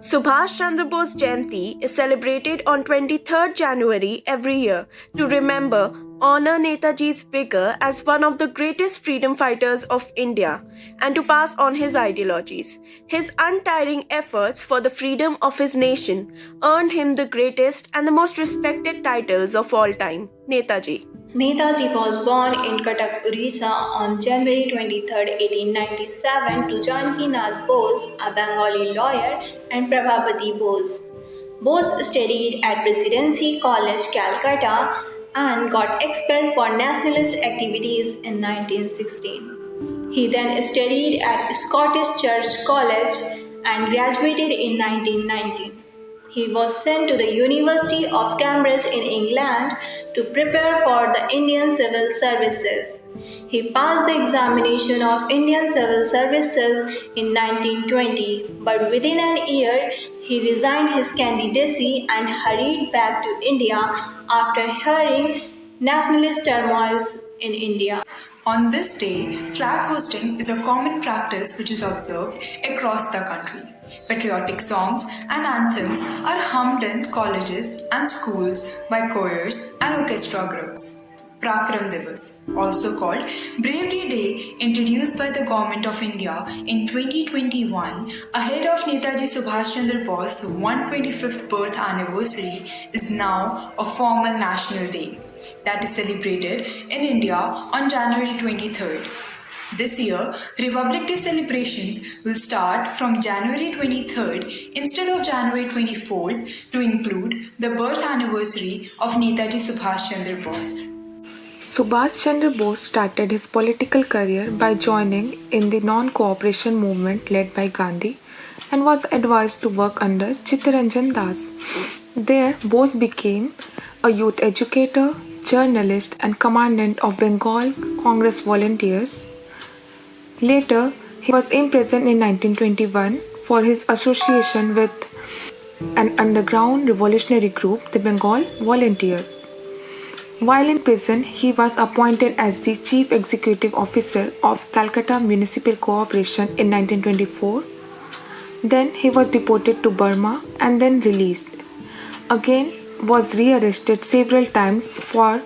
Subhash Chandra Bose Jayanti is celebrated on 23rd January every year to remember, honor Netaji's figure as one of the greatest freedom fighters of India and to pass on his ideologies. His untiring efforts for the freedom of his nation earned him the greatest and the most respected titles of all time, Netaji. Netaji was born in Cuttack, Odisha on January 23, 1897 to Janaki Nath Bose, a Bengali lawyer, and Prabhavati Bose. Bose studied at Presidency College, Calcutta and got expelled for nationalist activities in 1916. He then studied at Scottish Church College and graduated in 1919. He was sent to the University of Cambridge in England to prepare for the Indian Civil Services. He passed the examination of Indian Civil Services in 1920, but within an year he resigned his candidacy and hurried back to India after hearing nationalist turmoils in India. On this day, flag hosting is a common practice which is observed across the country. Patriotic songs and anthems are hummed in colleges and schools by choirs and orchestra groups. Prakram Divas, also called Bravery Day, introduced by the Government of India in 2021 ahead of Netaji Subhash Chandra Bose's 125th birth anniversary, is now a formal national day that is celebrated in India on January 23rd. This year, Republic Day celebrations will start from January 23rd instead of January 24th to include the birth anniversary of Netaji Subhash Chandra Bose. Subhash Chandra Bose started his political career by joining in the non-cooperation movement led by Gandhi and was advised to work under Chittaranjan Das. There, Bose became a youth educator, journalist and commandant of Bengal Congress Volunteers. Later, he was imprisoned in 1921 for his association with an underground revolutionary group, the Bengal Volunteers. While in prison, he was appointed as the Chief Executive Officer of Calcutta Municipal Corporation in 1924. Then he was deported to Burma and then released. Again, was rearrested several times for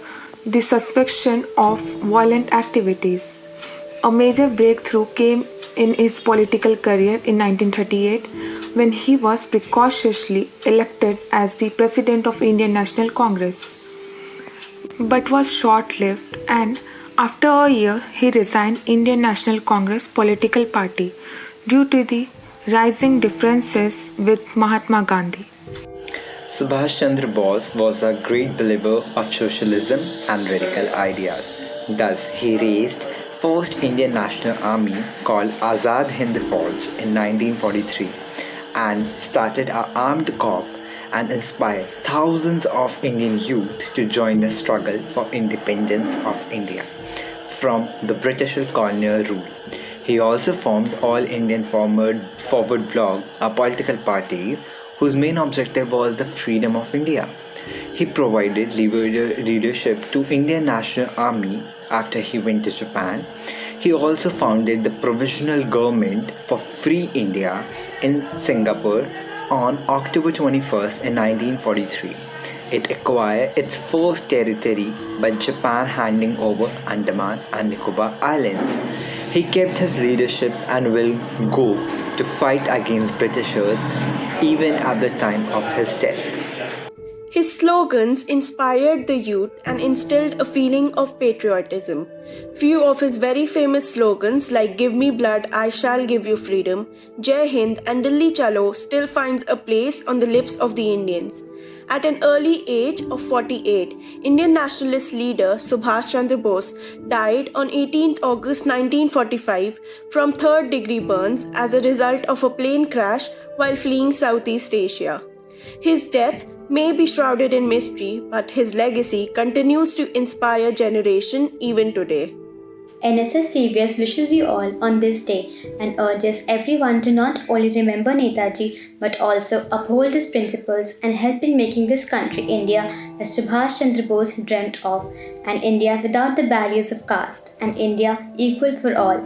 the suspicion of violent activities. A major breakthrough came in his political career in 1938 when he was precariously elected as the President of Indian National Congress, but was short-lived, and after a year he resigned Indian National Congress political party due to the rising differences with Mahatma Gandhi. Subhash Chandra Bose was a great believer of socialism and radical ideas. Thus, he raised first Indian National Army called Azad Hind Fauj in 1943 and started an armed corps and inspired thousands of Indian youth to join the struggle for independence of India from the British colonial rule. He also formed All Indian Forward Bloc, a political party whose main objective was the freedom of India. He provided leadership to Indian National Army after he went to Japan. He also founded the Provisional Government for Free India in Singapore on October 21st in 1943. It acquired its first territory by Japan handing over Andaman and Nicobar Islands. He kept his leadership and will go to fight against Britishers even at the time of his death. His slogans inspired the youth and instilled a feeling of patriotism. Few of his very famous slogans like "Give me blood, I shall give you freedom," "Jai Hind" and "Dilli Chalo" still finds a place on the lips of the Indians. At an early age of 48, Indian nationalist leader Subhash Chandra Bose died on 18 August 1945 from third-degree burns as a result of a plane crash while fleeing Southeast Asia. His death may be shrouded in mystery, but his legacy continues to inspire generation even today. Nss Cvs wishes you all on this day and urges everyone to not only remember Netaji but also uphold his principles and help in making this country India that Subhash Chandra Bose dreamt of, an India without the barriers of caste, an India equal for all.